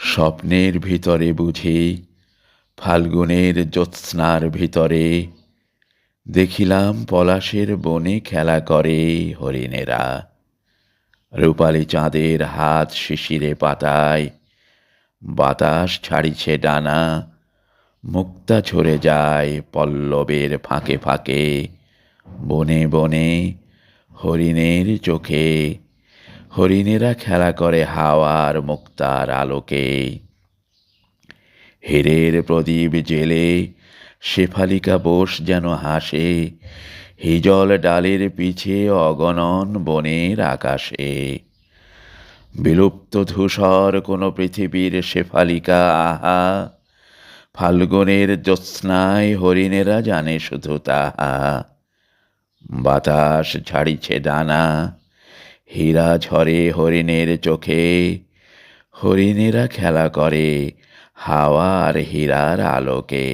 স্বপ্নের ভিতরে বুঝি ফাল্গুনের জ্যোৎস্নার ভিতরে দেখিলাম পলাশের বনে খেলা করে হরিণেরা। রূপালী চাঁদের হাত শিশিরে পাতায় বাতাস ছাড়িছে ডানা, মুক্তা ঝরে যায় পল্লবের ফাঁকে ফাঁকে। বনে বনে হরিণের চোখে হরিণেরা খেলা করে হাওয়ার মুক্তার আলোকে। হীরের প্রদীপ জেলে শেফালিকা বোস যেন হাসে হিজল ডালের পিছে অগণন বনের আকাশে। বিলুপ্ত ধূসর কোন পৃথিবীর শেফালিকা আহা, ফাল্গুনের জ্যোৎস্নায় হরিণেরা জানে শুধু তাহা। বাতাস ঝাড়িছে ডানা, হীরা ঝরে হরিণের চোখে, হরিণেরা খেলা করে হাওয়া আর হীরার আলোকে।